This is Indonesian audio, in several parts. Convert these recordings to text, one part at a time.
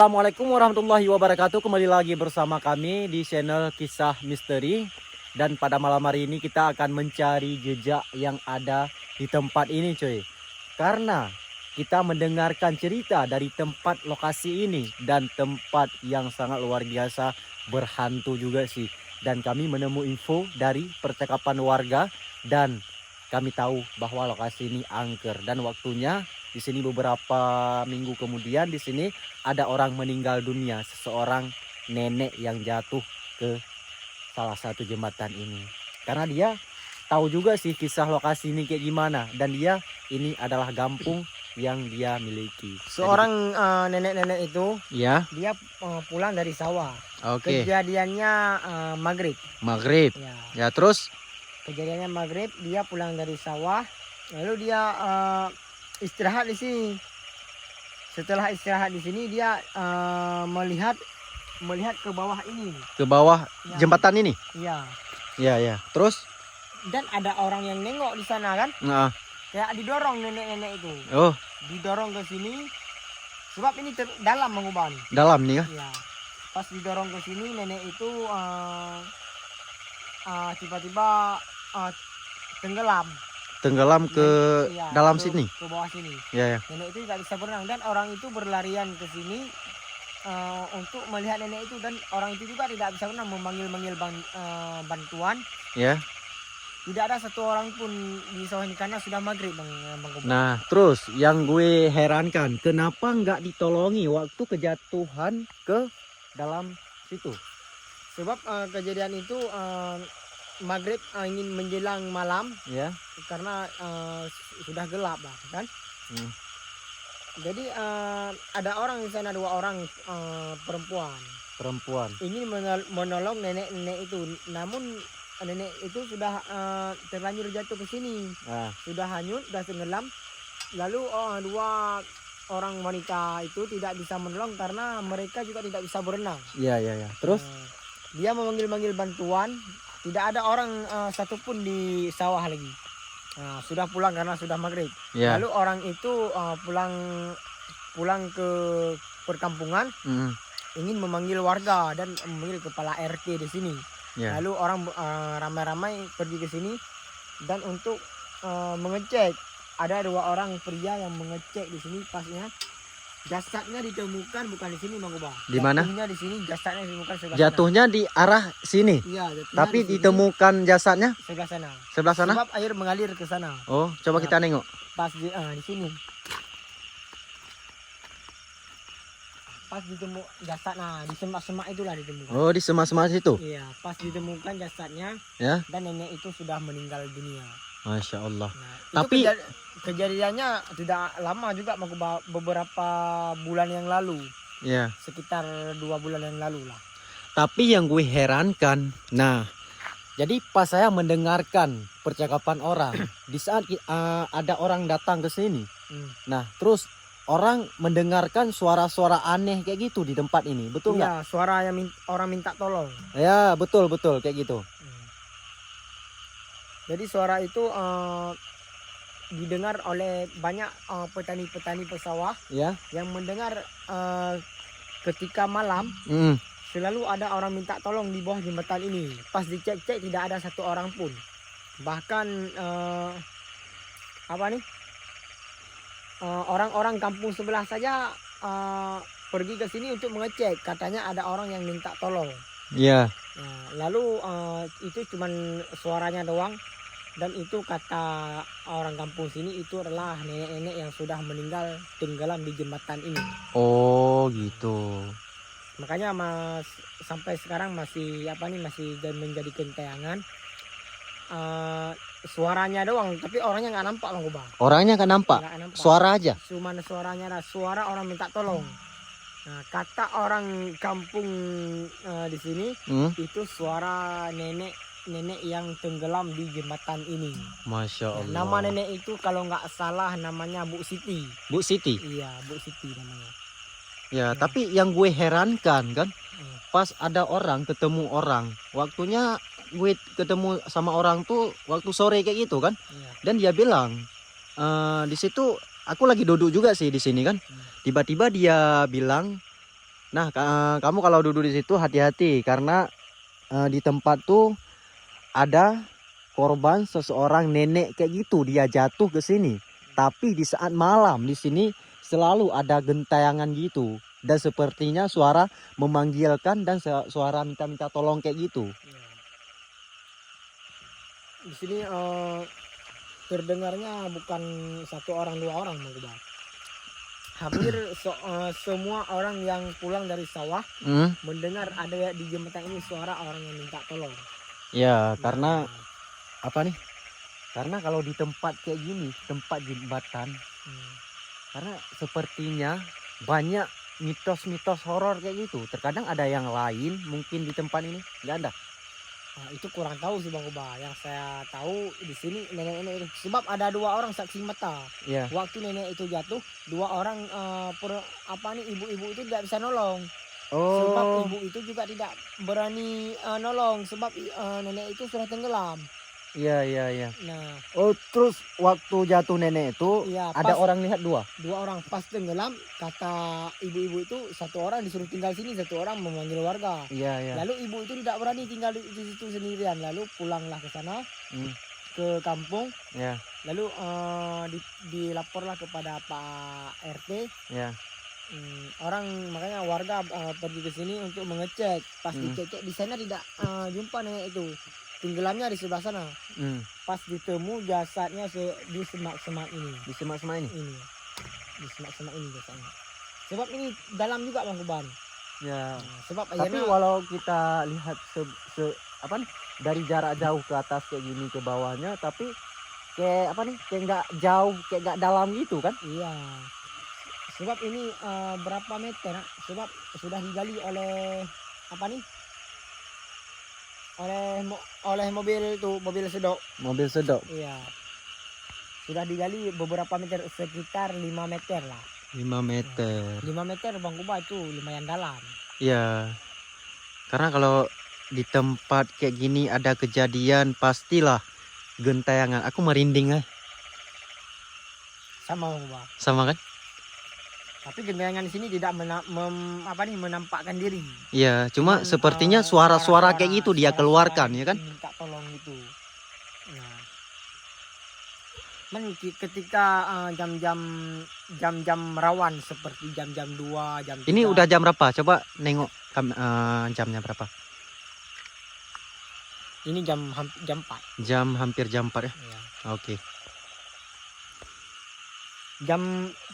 Assalamualaikum warahmatullahi wabarakatuh. Kembali lagi bersama kami di channel Kisah Misteri. Dan pada malam hari ini kita akan mencari jejak yang ada di tempat ini cuy. Karena kita mendengarkan cerita dari tempat lokasi ini. Dan tempat yang sangat luar biasa, berhantu juga sih. Dan kami menemukan info dari percakapan warga. Dan kami tahu bahwa lokasi ini angker. Dan waktunya di sini beberapa minggu kemudian di sini ada orang meninggal dunia, seseorang nenek yang jatuh ke salah satu jembatan ini. Karena dia tahu juga sih kisah lokasi ini kayak gimana, dan dia ini adalah kampung yang dia miliki. Seorang nenek-nenek itu Ya, dia pulang dari sawah. oke. Kejadiannya maghrib. Maghrib. Ya, Ya, terus kejadiannya maghrib, dia pulang dari sawah. Lalu dia istirahat di sini. Setelah istirahat di sini dia melihat ke bawah ini. ke bawah Ya. jembatan ini. Iya. Ya, ya. Terus Dan ada orang yang nengok di sana kan. nah, Kayak didorong nenek-nenek itu. oh, Didorong ke sini. Sebab ini dalam mengubah nih. dalam nih ya. Ya. Pas didorong ke sini nenek itu tiba-tiba tenggelam. Tenggelam ke Iya, dalam ke- sini. ke bawah sini. Ya, ya. Nenek itu tidak bisa berenang dan orang itu berlarian ke sini untuk melihat nenek itu, dan orang itu juga tidak bisa berenang, memanggil bantuan. Ya. Tidak ada satu orang pun di sawah ini karena sudah maghrib bang Gobang. Nah, terus yang gue herankan, kenapa nggak ditolongi waktu kejatuhan ke dalam situ? Sebab kejadian itu maghrib ingin menjelang malam Ya. karena sudah gelap lah kan. Hmm. Jadi ada orang di sana, 2 orang Perempuan. ingin menolong nenek-nenek itu, namun nenek itu sudah terlanjur jatuh ke sini, Nah, sudah hanyut, sudah tenggelam. Lalu 2 orang wanita itu tidak bisa menolong karena mereka juga tidak bisa berenang. iya, iya, iya. Terus Dia memanggil bantuan, tidak ada orang satupun di sawah lagi. Sudah pulang karena sudah maghrib. ya. Lalu orang itu pulang ke perkampungan, Mm, ingin memanggil warga dan memanggil kepala RT di sini. ya. Lalu orang ramai-ramai pergi ke sini dan untuk mengecek. Ada 2 orang pria yang mengecek di sini. Pasnya jasadnya ditemukan bukan di sini, Bang Gobang. Di mana? Jatuhnya di sini, jasadnya ditemukan sebelah Jatuhnya di arah sini, sana. Iya, jatuhnya tapi di sini, ditemukan jasadnya sebelah sana. sebelah sana. Sebab air mengalir ke sana. Oh, coba Ya. kita nengok. Pas di sini. Pas ditemu jasad, di semak-semak itulah ditemukan. Oh, di semak-semak situ. Iya, pas ditemukan jasadnya Ya. dan nenek itu sudah meninggal dunia. Masya Allah. Nah, Tapi- itu kejadiannya tidak lama juga, beberapa bulan yang lalu, Ya. sekitar 2 bulan yang lalu lah. Tapi yang gue herankan, nah, jadi pas saya mendengarkan percakapan orang, di saat ada orang datang ke sini, Hmm. nah, terus orang mendengarkan suara-suara aneh kayak gitu di tempat ini, betul nggak? Iya, suara yang orang minta tolong. Ya, betul kayak gitu. Jadi suara itu didengar oleh banyak petani-petani pesawah Ya. yang mendengar ketika malam Mm. selalu ada orang minta tolong di bawah jembatan ini. Pas dicek-cek tidak ada satu orang pun. Bahkan orang-orang kampung sebelah saja pergi ke sini untuk mengecek. Katanya ada orang yang minta tolong. Ya. Nah, lalu itu cuman suaranya doang, dan itu kata orang kampung sini itu adalah nenek-nenek yang sudah meninggal tenggelam di jembatan ini. Oh, gitu. Makanya sampai sekarang masih menjadi kentayangan. Suaranya doang, tapi orangnya nggak nampak, Bang Gobang. Orangnya kan nampak, Nggak nampak. suara aja. Cuman suaranya ada suara orang minta tolong. Nah, kata orang kampung di sini Hmm. itu suara nenek yang tenggelam di jembatan ini. Masya Allah. Nama nenek itu kalau nggak salah namanya Bu Siti. Bu Siti. Iya, Bu Siti namanya. Ya, tapi yang gue herankan kan, Hmm. pas ada orang ketemu orang, waktunya gue ketemu sama orang tuh waktu sore kayak gitu kan, Iya. dan dia bilang di situ aku lagi duduk juga sih di sini kan, tiba-tiba dia bilang Nah, kamu kalau duduk di situ hati-hati karena di tempat tuh ada korban seseorang nenek kayak gitu, dia jatuh ke sini. Tapi di saat malam di sini selalu ada gentayangan gitu dan sepertinya suara memanggilkan dan suara minta-minta tolong kayak gitu. Di sini terdengarnya bukan satu orang dua orang Bang Kuba. Hampir semua orang yang pulang dari sawah mendengar ada di jembatan ini suara orang yang minta tolong. Ya, karena Nah, apa nih? Karena kalau di tempat kayak gini, tempat jembatan, karena sepertinya banyak mitos-mitos horor kayak gitu. Terkadang ada yang lain mungkin di tempat ini, nggak ada. Nah, itu kurang tahu sih Bang Kuba. Yang saya tahu di sini nenek-nenek itu sebab ada dua orang saksi mata. Ya. Waktu nenek itu jatuh, dua orang ibu-ibu itu tidak bisa nolong. Sebab Oh, ibu itu juga tidak berani nolong sebab nenek itu sudah tenggelam. iya iya iya. Nah, Oh, terus waktu jatuh nenek itu iya ada pas orang lihat dua. dua orang pas tenggelam, kata ibu-ibu itu satu orang disuruh tinggal sini, satu orang memanggil warga. Iya iya. Lalu ibu itu tidak berani tinggal di situ sendirian, lalu pulanglah ke sana Hmm, ke kampung. ya Lalu dilaporlah kepada Pak RT. ya. Orang makanya warga pergi ke sini untuk mengecek. Pas Hmm. dicek di sana tidak jumpa nenek itu. Tenggelamnya di sebelah sana. Pas ditemu jasadnya di semak-semak ini. Di semak-semak ini. Ini. Di semak-semak ini jasadnya. Sebab ini dalam juga Bang Kuban. Ya. Sebab Tapi akhirnya walau kita lihat apa nih dari jarak jauh ke atas kayak gini ke bawahnya, tapi kayak apa nih kayak nggak jauh, kayak nggak dalam gitu kan? iya. Sebab ini berapa meter? Sebab sudah digali oleh apa nih? Oleh mobil itu, mobil sedok. Mobil sedok. Iya. Sudah digali beberapa meter, sekitar 5 meter lah. 5 meter. 5 meter Bang Kuba itu lumayan dalam. Iya. Karena kalau di tempat kayak gini ada kejadian pastilah gentayangan. Aku merinding Sama Bang Kuba. sama kan? Tapi gentayangan di sini tidak menampakkan diri. Iya, cuma Cuman, sepertinya suara-suara kayak gitu dia suara-suara keluarkan yang ya kan? minta tolong itu. Nah, ketika jam-jam rawan seperti jam-jam 2, jam 3. Ini udah jam berapa? Coba nengok jamnya berapa? Ini jam 4. Jam hampir jam 4 ya. Ya. Oke.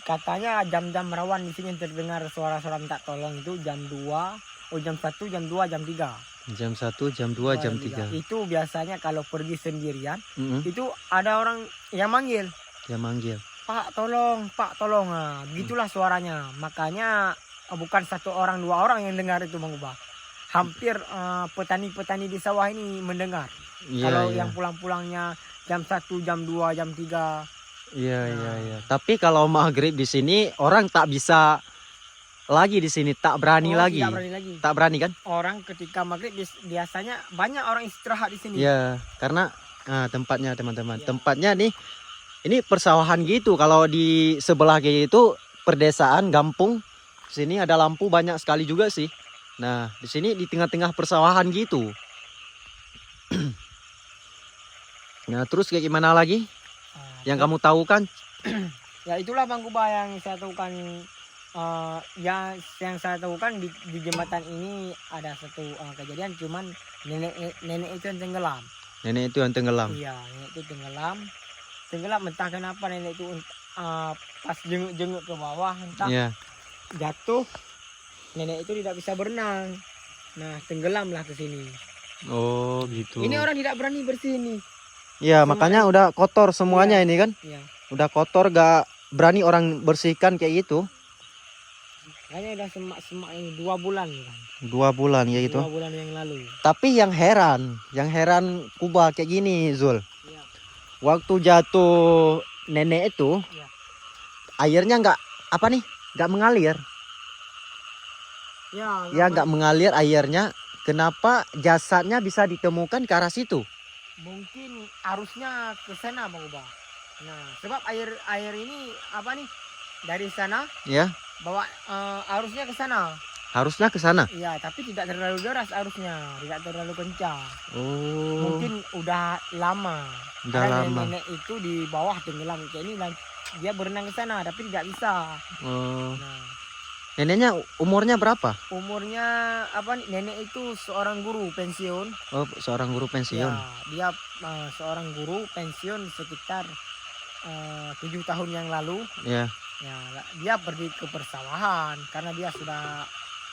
Katanya jam-jam rawan di sini yang terdengar suara-suara minta tolong itu jam 2, jam 1, jam 2, jam 3. Jam 1, jam 2, jam 3. Itu biasanya kalau pergi sendirian, Mm-mm. itu ada orang yang manggil, Dia manggil. Pak tolong, Pak tolong. Nah, begitulah suaranya. Makanya bukan satu orang, dua orang yang dengar itu Bang Ubah. Hampir petani-petani di sawah ini mendengar. Iya, Kalau iya. yang pulang-pulangnya jam 1, jam 2, jam 3. Iya, Nah. iya, iya. Tapi kalau maghrib di sini orang tak bisa lagi di sini, tak berani lagi. Tidak berani lagi. Tak berani kan? Orang ketika maghrib biasanya banyak orang istirahat di sini. Iya, karena tempatnya teman-teman. Iya. Tempatnya nih ini persawahan gitu. Kalau di sebelah kayak itu perdesaan, kampung. Sini ada lampu banyak sekali juga sih. Nah, di sini di tengah-tengah persawahan gitu. Nah, terus kayak gimana lagi? Yang kamu tahu kan? Ya itulah Bang Kuba yang saya tahu kan. Yang saya tahu kan di jembatan ini ada satu kejadian, cuman nenek itu yang tenggelam. Nenek itu yang tenggelam. Iya, nenek itu tenggelam entah kenapa nenek itu pas jenguk ke bawah entah Iya. jatuh, nenek itu tidak bisa berenang. Nah, tenggelamlah ke sini. Oh, gitu. Ini orang tidak berani bersini. Iya, Semua makanya udah kotor semuanya ini kan? Iya. Udah kotor, gak berani orang bersihkan kayak gitu. Kayaknya udah semak ini 2 bulan kan. 2 bulan ya gitu. 2 bulan yang lalu. Tapi yang heran Kuba kayak gini, Zul. Iya. Waktu jatuh nenek itu, Iya. airnya nggak mengalir. Ya nggak mengalir airnya. Kenapa jasadnya bisa ditemukan ke arah situ? Mungkin arusnya ke sana Bang Ubah. Nah, sebab air ini dari sana Ya, bawa arusnya ke sana. Harusnya ke sana. Iya, tapi tidak terlalu deras arusnya, tidak terlalu kencang. Oh, Mungkin udah lama. udah Karena lama. nenek itu di bawah tenggelam kayak ini, dia berenang ke sana tapi tidak bisa. Oh, Nah, neneknya umurnya berapa? umurnya apa nih? Nenek itu seorang guru pensiun. Oh, seorang guru pensiun. Ya, dia seorang guru pensiun sekitar 7 tahun yang lalu. Ya. Ya, dia pergi ke persawahan karena dia sudah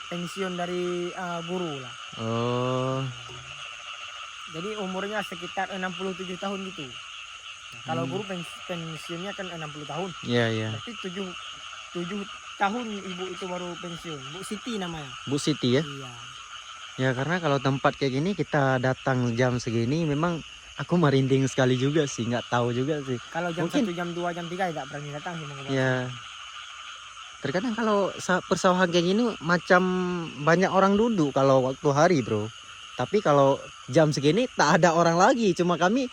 pensiun dari guru lah. Oh, Jadi umurnya sekitar 67 tahun gitu. Nah, kalau guru pensiunnya kan 60 tahun. iya iya. Berarti 7 tahun ibu itu baru pensiun. Bu Siti namanya. Bu Siti ya. Iya. Ya karena kalau tempat kayak gini kita datang jam segini memang aku merinding sekali juga sih, nggak tahu juga sih. Kalau jam Mungkin- 1, jam 2, jam 3 tidak berani datang sih Bang Gobang. Ya. Terkadang kalau persawahan kayak gini macam banyak orang duduk kalau waktu hari, bro. Tapi kalau jam segini tak ada orang lagi, cuma kami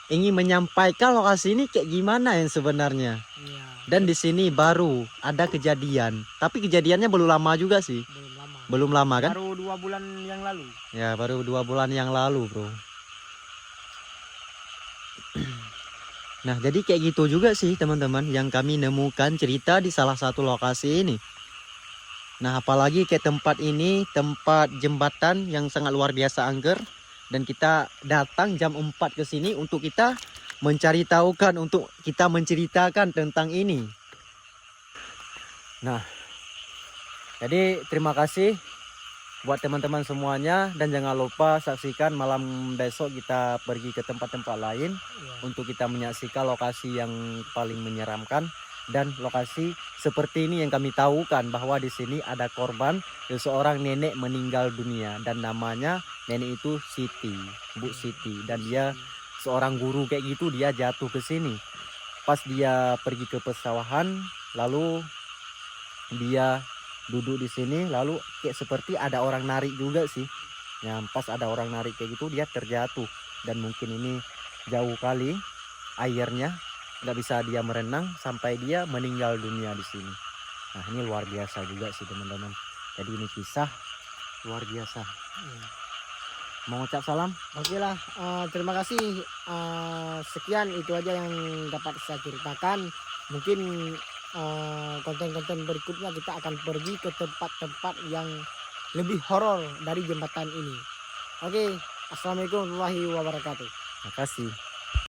ingin menyampaikan lokasi ini kayak gimana yang sebenarnya. Iya. Dan di sini baru ada kejadian, tapi kejadiannya belum lama juga sih. Belum lama. Belum lama kan? Baru 2 bulan yang lalu. Ya baru 2 bulan yang lalu, bro. Nah jadi kayak gitu juga sih teman-teman yang kami nemukan cerita di salah satu lokasi ini. Nah apalagi kayak tempat ini, tempat jembatan yang sangat luar biasa angker. Dan kita datang jam 4 ke sini untuk kita mencari tahukan, untuk kita menceritakan tentang ini. Nah jadi terima kasih buat teman-teman semuanya, dan jangan lupa saksikan malam besok kita pergi ke tempat-tempat lain Iya. untuk kita menyaksikan lokasi yang paling menyeramkan dan lokasi seperti ini yang kami tahukan bahwa di sini ada korban seorang nenek meninggal dunia dan namanya nenek itu Siti, Bu Siti, dan dia seorang guru kayak gitu. Dia jatuh ke sini pas dia pergi ke pesawahan, lalu dia duduk di sini, lalu kayak seperti ada orang narik juga sih. Ya, pas ada orang narik kayak gitu dia terjatuh, dan mungkin ini jauh kali airnya, nggak bisa dia merenang sampai dia meninggal dunia di sini. Nah ini luar biasa juga sih teman-teman. Jadi ini kisah luar biasa. Iya. Mau ucap salam? Oke lah, terima kasih. Sekian itu aja yang dapat saya ceritakan. Mungkin konten-konten berikutnya kita akan pergi ke tempat-tempat yang lebih horor dari jembatan ini. Oke, assalamualaikum warahmatullahi wabarakatuh. Makasih.